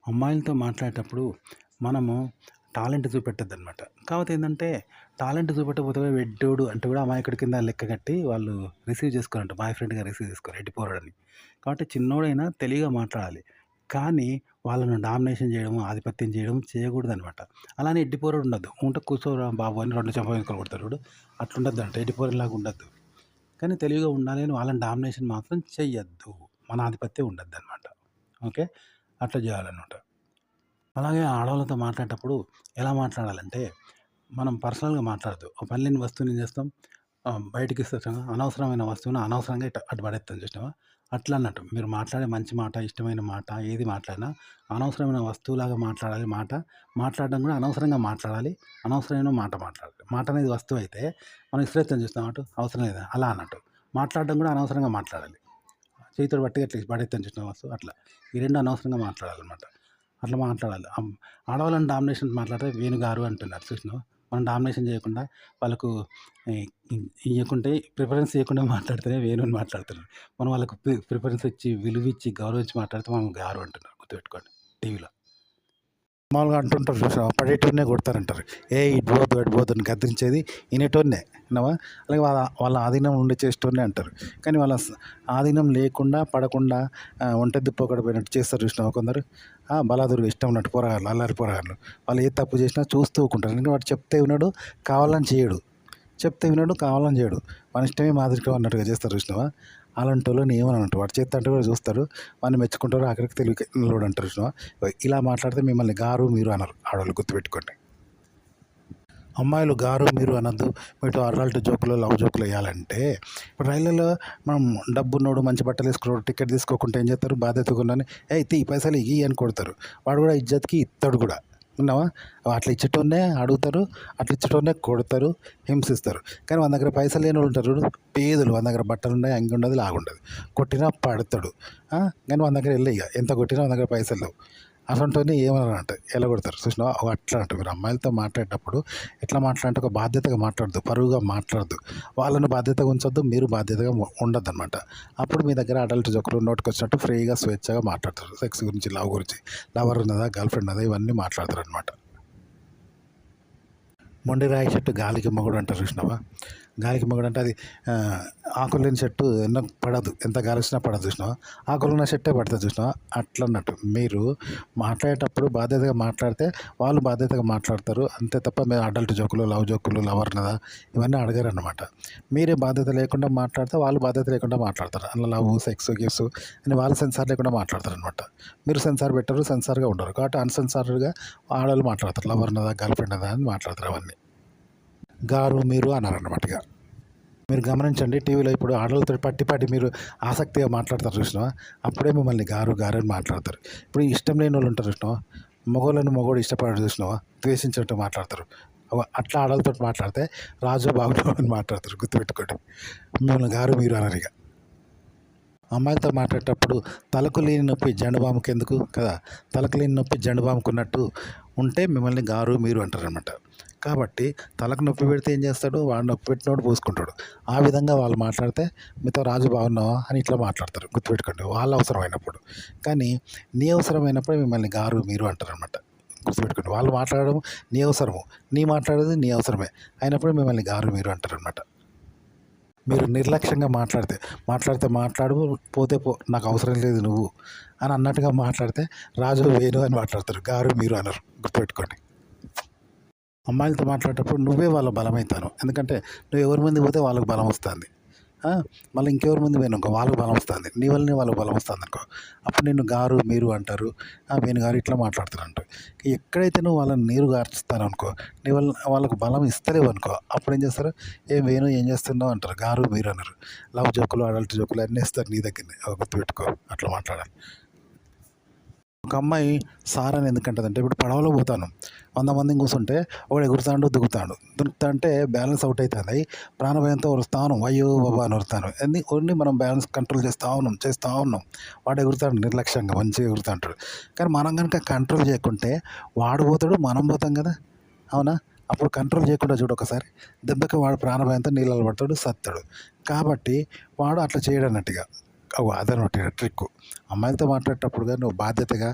అమ్మాయిలతో మాట్లాడేటప్పుడు మనము టాలెంట్ చూపెట్టొద్దనమాట. కాకపోతే ఏందంటే, టాలెంట్ చూపెట్టకపోతే ఎడ్డోడు అంటే కూడా అమాయకుడి కింద లెక్క కట్టి వాళ్ళు రిసీవ్ చేసుకోరంట. బాయ్ ఫ్రెండ్‌గా రిసీవ్ చేసుకోరు ఎడ్డి పోరడని. కాబట్టి చిన్నోడైనా తెలివిగా మాట్లాడాలి. కానీ వాళ్ళను డామినేషన్ చేయడము, ఆధిపత్యం చేయడం చేయకూడదనమాట. అలానే ఎడ్డి పోరడు ఉండద్దు. ఉంటే కూర్చోరా బాబు అని 2 చెంప వెంకలు కొడతారు చూడు. అట్లుండొద్దంట. ఎడ్డి పోరడిలాగా ఉండొద్దు. కానీ తెలివిగా ఉండాలి అని వాళ్ళని డామినేషన్ మాత్రం చెయ్యొద్దు. మన ఆధిపత్యం ఉండొద్దనమాట. ఓకే. అట్లా చేయాలనమాట. అలాగే ఆడవాళ్ళతో మాట్లాడేటప్పుడు ఎలా మాట్లాడాలంటే, మనం పర్సనల్‌గా మాట్లాడొద్దు. ఒక పని లేని వస్తువుని ఏం చేస్తాం, బయటికి ఇస్తాం. అనవసరమైన వస్తువుని అనవసరంగా అటు పడేత్తాం చూసినావా? అట్లా అన్నట్టు. మీరు మాట్లాడే మంచి మాట, ఇష్టమైన మాట ఏది మాట్లాడినా అనవసరమైన వస్తువులాగా మాట్లాడాలి మాట. మాట్లాడడం కూడా అనవసరంగా మాట్లాడాలి. అనవసరమైన మాట మాట్లాడాలి. మాట అనేది వస్తువు అయితే మనం ఇసిరేత్తాం చూసినావా అటు, అవసరం లేదా అలా అన్నట్టు. మాట్లాడడం కూడా అనవసరంగా మాట్లాడాలి. చేతితోటి పట్టి అట్లా పడేత్తాం చూసినావా వస్తువు అట్లా. ఈ 2 అనవసరంగా మాట్లాడాలన్నమాట. అట్లా మాట్లాడాలి. ఆడవాళ్ళని డామినేషన్ మాట్లాడితే వేణుగారు అంటున్నారు చూసినావా? మనం డామినేషన్ చేయకుండా వాళ్ళకు ఇ ఇయ్యకుంటే ప్రిఫరెన్స్ ఇయ్యకుండా మాట్లాడితేనే వేణు అని మాట్లాడుతున్నారు. మనం వాళ్ళకు ప్రిఫరెన్స్ ఇచ్చి, విలువిచ్చి, గౌరవించి మాట్లాడితే మనం గారు అంటున్నారు. గుర్తుపెట్టుకోండి టీవీలో. మామూలుగా అంటుంటారు చూసావా? పడేటోడినే కొడతారంటారు. ఇటు పోద్దు, అటు పోద్దు అని గద్దించేది వినేటోడినే. విన్నావా? అలాగే వాళ్ళ ఆధీనం ఉండి చేసేటోడినే అంటారు. కానీ వాళ్ళ ఆధీనం లేకుండా, పడకుండా ఒంటెద్దు పోకడ పోయినట్టు చేస్తారు చూసినావా కొందరు? బలాదురుగా ఇష్టం ఉన్నట్టు పోరగాళ్ళు, అల్లరి పోరగాళ్ళు. వాళ్ళు ఏ తప్పు చేసినా చూస్తూ ఊకుంటారు. ఎందుకంటే వాడు చెప్తే వినడు, కావాలని చేయడు. చెప్తే వినడు, కావాలని చేయడు. మన ఇష్టమే మాదిరిగా అన్నట్టుగా చేస్తారు చూసినావా? అలాంటోళ్ళని ఏమననంటారు. వాడు చేత్తా అంటే కూడా చూస్తారు. వాడిని మెచ్చుకుంటారు. ఆఖరికి తెలివిలోడు అంటారు చూసినావా? ఇలా మాట్లాడితే మిమ్మల్ని గారు, మీరు అనరు. ఆడోళ్ళు గుర్తుపెట్టుకోండి. అమ్మాయిలు గారు, మీరు అనొద్దు. ఇటు అడల్ట్ జోకులు, లవ్ జోకులు వేయాలంటే ఇప్పుడు రైళ్ళలో మనం డబ్బున్నోడు, మంచి బట్టలు వేసుకున్నాడు, టికెట్ తీసుకోకుండా ఏం చేస్తారు? బాధ్యతగా ఉన్నాను తీ పైసలు ఇయ్యి అని కొడతారు. వాడు కూడా ఇజ్జత్కి ఇస్తాడు కూడా. విన్నావా? అట్లా ఇచ్చేటోన్నే అడుగుతారు, అట్లా ఇచ్చేటోన్నే కొడతారు, హింసిస్తారు. కానీ మన దగ్గర పైసలు లేని వాళ్ళు ఉంటారు చూడు, పేదలు. మన దగ్గర బట్టలు ఉన్నాయి, అంగి ఉండదు, లాగుండదు. కొట్టినా పడతాడు. కానీ మన దగ్గర వెళ్ళి ఎంత కొట్టినా మన దగ్గర పైసలు లేవు. అసంటోని ఏమన్నారంట ఎలా కొడతారు చూసినావా? అట్లా అంట. మీరు అమ్మాయిలతో మాట్లాడేటప్పుడు ఎట్లా మాట్లాడంటే ఒక బాధ్యతగా మాట్లాడద్దు, పరువుగా మాట్లాడద్దు. వాళ్ళని బాధ్యతగా ఉంచొద్దు, మీరు బాధ్యతగా ఉండద్దు అనమాట. అప్పుడు మీ దగ్గర అడల్ట్ జోకులు నోటికి వచ్చినట్టు ఫ్రీగా స్వేచ్ఛగా మాట్లాడతారు. సెక్స్ గురించి, లవ్ గురించి, లవర్ ఉన్నదా, గర్ల్ ఫ్రెండ్ ఉన్నదా, ఇవన్నీ మాట్లాడతారు అనమాట. మొండి రాయి చెట్టు గాలికి మొగుడు అంటారు చూసినావా? గాలికి మొగుడు అంటే అది ఆకులు లేని చెట్టు ఎన్నో పడదు, ఎంత గాలి వచ్చినా పడదు చూసినావా? ఆకులున్న చెట్టే పడుతుంది చూసినావా? అట్లా అన్నట్టు మీరు మాట్లాడేటప్పుడు బాధ్యతగా మాట్లాడితే వాళ్ళు బాధ్యతగా మాట్లాడతారు. అంతే తప్ప మీరు అడల్ట్ జోకులు, లవ్ జోకులు, లవర్ ఉన్నదా ఇవన్నీ అడగారు అనమాట. మీరే బాధ్యత లేకుండా మాట్లాడితే వాళ్ళు బాధ్యత లేకుండా మాట్లాడతారు. అలా లవ్, సెక్స్, గిఫ్ట్స్ అని వాళ్ళు సెన్సార్ లేకుండా మాట్లాడతారు అనమాట. మీరు సెన్సార్ పెట్టరు, సెన్సార్గా ఉండరు. కాబట్టి అన్సెన్సార్డ్గా ఆడవాళ్ళు మాట్లాడతారు. లవర్ ఉన్నదా, గర్ల్ ఫ్రెండ్ ఉన్నదా అని మాట్లాడతారు. అవన్నీ గారు, మీరు అన్నారన్నమాట. ఇక మీరు గమనించండి, టీవీలో ఇప్పుడు ఆడలతో పట్టి మీరు ఆసక్తిగా మాట్లాడతారు చూసినావా? అప్పుడే మిమ్మల్ని గారు గారు అని మాట్లాడతారు. ఇప్పుడు ఇష్టం లేని వాళ్ళు ఉంటారు చూసినావా? మగవాళ్ళని మగవాడు ఇష్టపడరు చూసినావా? ద్వేషించినట్టు మాట్లాడతారు. అట్లా ఆడలతో మాట్లాడితే రాజు బాబు అని మాట్లాడతారు. గుర్తుపెట్టుకోండి. మిమ్మల్ని గారు, మీరు అనరు. ఇక అమ్మాయిలతో మాట్లాడేటప్పుడు తలకు లేని నొప్పి జండుబాముకి ఎందుకు కదా? తలకు లేని నొప్పి జండుబాముకు ఉన్నట్టు ఉంటే మిమ్మల్ని గారు, మీరు అంటారనమాట. కాబట్టి తలకు నొప్పి పెడితే ఏం చేస్తాడు? వాడు నొప్పి పెట్టినోడు పూసుకుంటాడు. ఆ విధంగా వాళ్ళు మాట్లాడితే మీతో రాజు బాగున్నావా అని ఇట్లా మాట్లాడతారు. గుర్తుపెట్టుకోండి, వాళ్ళ అవసరమైనప్పుడు. కానీ నీ అవసరమైనప్పుడు మిమ్మల్ని గారు, మీరు అంటారనమాట. గుర్తుపెట్టుకోండి, వాళ్ళు మాట్లాడడం నీ అవసరము, నీ మాట్లాడేది నీ అవసరమే అయినప్పుడు మిమ్మల్ని గారు, మీరు అంటారనమాట. మీరు నిర్లక్ష్యంగా మాట్లాడితే మాట్లాడు, పోతే పో, నాకు అవసరం లేదు నువ్వు అని అన్నట్టుగా మాట్లాడితే రాజు, వేణు అని మాట్లాడతారు. గారు, మీరు అనరు. గుర్తుపెట్టుకోండి. అమ్మాయిలతో మాట్లాడేటప్పుడు నువ్వే వాళ్ళ బలమవుతాను. ఎందుకంటే నువ్వు ఎవరి ముందు పోతే వాళ్ళకి బలం వస్తుంది. మళ్ళీ ఇంకెవరి ముందు పోయినాకో వాళ్ళకి బలం వస్తుంది. నీ వల్లనే వాళ్ళకి బలం వస్తుంది అనుకో. అప్పుడు నిన్ను గారు, మీరు అంటారు. వేణు గారు ఇట్లా మాట్లాడతారు. ఎక్కడైతే నువ్వు వాళ్ళని నీరు గార్చుతాను అనుకో, నీ వల్ల వాళ్ళకు బలం ఇస్తలేవు అనుకో, అప్పుడు ఏం చేస్తారు? వేణు ఏం చేస్తున్నావు అంటారు. గారు, మీరు అన్నారు. లవ్ జోకులు, అడల్ట్ జోకులు అన్నీ ఇస్తారు నీ దగ్గరనే. గుర్తుపెట్టుకో, అట్లా మాట్లాడాలి. ఒక అమ్మాయి సార్ అని ఎందుకంటుందంటే, ఇప్పుడు పడవలో పోతాను, 100 మందిని కూర్చుంటే ఒకడు ఎగురుతాడు, దుక్కుతా అంటే బ్యాలెన్స్ అవుట్ అవుతుంది. ప్రాణభయంతో వరుస్తాను, అయ్యో బాబా అని వరుతాను. ఓన్లీ మనం బ్యాలెన్స్ కంట్రోల్ చేస్తూ ఉన్నాం. వాడు ఎగురుతాడు నిర్లక్ష్యంగా, మంచిగా ఎగురుతా అంటాడు. కానీ మనం కనుక కంట్రోల్ చేయకుంటే వాడు పోతాడు, మనం పోతాం కదా. అవునా? అప్పుడు కంట్రోల్ చేయకుండా చూడు ఒకసారి, దెబ్బకి వాడు ప్రాణభయంతో నీళ్ళలో పడతాడు, సత్తాడు. కాబట్టి వాడు అట్లా చేయడు అన్నట్టుగా. అదనమాట ట్రిక్కు. అమ్మాయిలతో మాట్లాడేటప్పుడు గాని నువ్వు బాధ్యతగా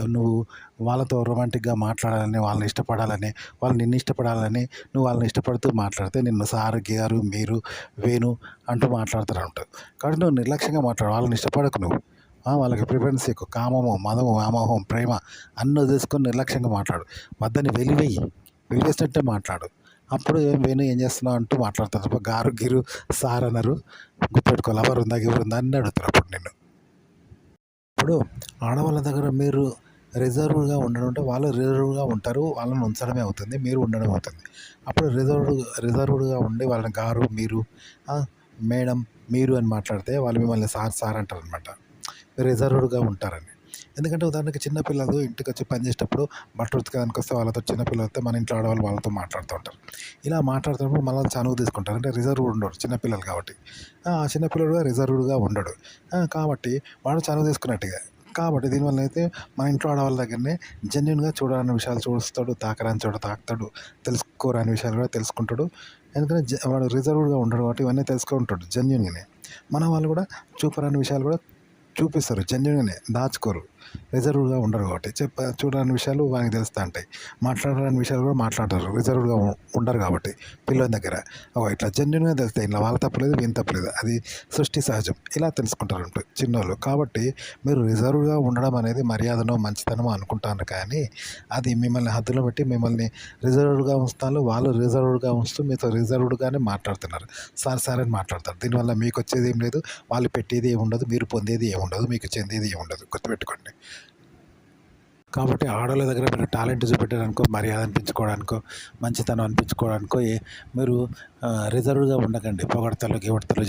నువ్వు వాళ్ళతో రొమాంటిక్‌గా మాట్లాడాలని, వాళ్ళని ఇష్టపడాలని, వాళ్ళు నిన్ను ఇష్టపడాలని, నువ్వు వాళ్ళని ఇష్టపడుతూ మాట్లాడితే నిన్ను సారు, గారు, మీరు, వేణు అంటూ మాట్లాడుతారంట. కాబట్టి నువ్వు నిర్లక్ష్యంగా మాట్లాడు. వాళ్ళని ఇష్టపడకు నువ్వు. వాళ్ళకి ప్రిఫరెన్స్ ఇవ్వకు. కామము, మదము, వ్యామోహం, ప్రేమ అన్నీ వదిలేసుకొని నిర్లక్ష్యంగా మాట్లాడు. వద్దని వెలివేయి. వెలివేసినట్టే మాట్లాడు. అప్పుడు వేణు ఏం చేస్తున్నావు అంటూ మాట్లాడతారు తప్ప గారు, గిరు, సార్ అనరు. గుర్తుపెట్టుకో లవర్ ఉందా, గివర్ ఉందా అని అడుగుతారు అప్పుడు నిన్ను. ఇప్పుడు ఆడవాళ్ళ దగ్గర మీరు రిజర్వ్డ్‌గా ఉండడం అంటే వాళ్ళు రిజర్వ్డ్‌గా ఉంటారు. వాళ్ళని ఉంచడమే అవుతుంది. మీరు ఉండడం అవుతుంది. అప్పుడు రిజర్వ్డ్‌గా ఉండి వాళ్ళని గారు, మీరు, మేడం, మీరు అని మాట్లాడితే వాళ్ళు మిమ్మల్ని సార్, సార్ అంటారనమాట. రిజర్వ్డ్‌గా ఉంటారని. ఎందుకంటే ఉదాహరణకి చిన్న పిల్లలు ఇంటికొచ్చి పని చేసేటప్పుడు బట్టలు ఉతకడానికి వస్తే వాళ్ళతో చిన్న పిల్లలు వస్తే మన ఇంట్లో ఆడవాళ్ళు వాళ్ళతో మాట్లాడుతూ ఉంటారు. ఇలా మాట్లాడుతున్నప్పుడు మనల్ని చనువు తీసుకుంటారు. అంటే రిజర్వ్డ్ ఉండడు చిన్న పిల్లలు కాబట్టి. ఆ చిన్న పిల్లోడు రిజర్వ్డ్‌గా ఉండడు. కాబట్టి వాడు చనువు తీసుకున్నట్టుగా. కాబట్టి దీనివల్ల అయితే మన ఇంట్లో ఆడవాళ్ళ దగ్గరనే జెన్యూన్‌గా చూడరాని విషయాలు చూస్తాడు, తాకరాని చోట తాకుతాడు, తెలుసుకోరాని విషయాలు కూడా తెలుసుకుంటాడు. ఎందుకంటే వాడు రిజర్వ్డ్‌గా ఉండడు కాబట్టి ఇవన్నీ తెలుసుకుంటాడు జెన్యూన్‌గానే. మన వాళ్ళు కూడా చూపరాని విషయాలు కూడా చూపిస్తారు జెన్యూన్‌గానే దాచుకోరు. రిజర్వ్డ్‌గా ఉండరు కాబట్టి చూడని విషయాలు వానికి తెలుస్తా ఉంటాయి. మాట్లాడరాని విషయాలు కూడా మాట్లాడరు. రిజర్వ్డ్‌గా ఉండరు కాబట్టి పిల్లోని దగ్గర. ఇట్లా జెన్యూన్‌గా తెలుస్తాయి. ఇందులో వాళ్ళ తప్పులేదు, వీని తప్పులేదు. అది సృష్టి సహజం. ఇలా తెలుసుకుంటారంట చిన్నోళ్ళు. కాబట్టి మీరు రిజర్వ్డ్‌గా ఉండడం అనేది మర్యాదనో, మంచితనమో అనుకుంటాను కానీ అది మిమ్మల్ని హద్దులో పెట్టి మిమ్మల్ని రిజర్వ్డ్‌గా ఉంచుతారు. వాళ్ళు రిజర్వ్డ్‌గా ఉంచుతూ మీతో రిజర్వ్డ్‌గానే మాట్లాడుతున్నారు. సార్ సార్ అని మాట్లాడతారు. దీనివల్ల మీకు వచ్చేది ఏం లేదు. వాళ్ళు పెట్టేది ఏమి ఉండదు. మీరు పొందేది ఏమి ఉండదు. మీకు చెందేది ఏమి ఉండదు. గుర్తుపెట్టుకోండి. కాబట్టి ఆడోళ్ళ దగ్గర మీరు టాలెంట్ చూపెట్టడానికో, మర్యాద అనిపించుకోవడానికో, మంచితనం అనిపించుకోవడానికో మీరు రిజర్వ్డ్‌గా ఉండకండి. పొగడ్తలు, గివడ్తలు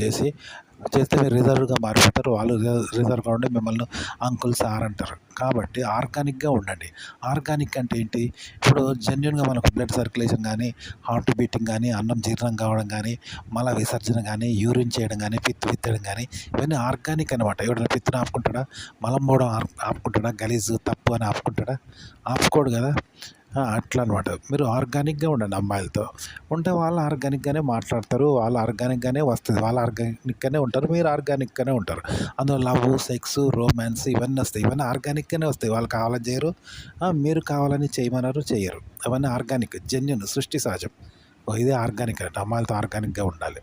చేస్తే మీరు రిజర్వ్డ్‌గా మారిపోతారు. వాళ్ళు రిజర్వ్‌గా ఉండి మిమ్మల్ని అంకుల్, సార్ అంటారు. కాబట్టి ఆర్గానిక్‌గా ఉండండి. ఆర్గానిక్ అంటే ఏంటి? ఇప్పుడు జెన్యూన్‌గా మనకు బ్లడ్ సర్క్యులేషన్ కానీ, హార్ట్ బీటింగ్ కానీ, అన్నం జీర్ణం కావడం కానీ, మల విసర్జన కానీ, యూరిన్ చేయడం కానీ, పిత్తు విత్తడం కానీ ఇవన్నీ ఆర్గానిక్ అనమాట. ఎవడైనా పిత్తుని ఆపుకుంటాడా? మలం పోవడం ఆపుకుంటాడా? గలీజు, తప్పు అని ఆపుకుంటాడా? ఆపుకోడు కదా! అట్లా అనమాట. మీరు ఆర్గానిక్‌గా ఉండండి అమ్మాయిలతో. ఉంటే వాళ్ళు ఆర్గానిక్‌గానే మాట్లాడతారు. వాళ్ళు ఆర్గానిక్‌గానే వస్తది. వాళ్ళు ఆర్గానిక్‌గానే ఉంటారు. మీరు ఆర్గానిక్‌గానే ఉంటారు. అందులో లవ్వు, సెక్సు, రొమాన్స్ ఇవన్నీ వస్తాయి. ఇవన్నీ ఆర్గానిక్‌గానే వస్తాయి. వాళ్ళు కావాలని చేయరు. మీరు కావాలని చేయమనరు, చెయ్యరు. అవన్నీ ఆర్గానిక్, జెన్యూన్, సృష్టి సహజం. ఇదే ఆర్గానిక్ అంటే అమ్మాయిలతో ఆర్గానిక్‌గా ఉండాలి.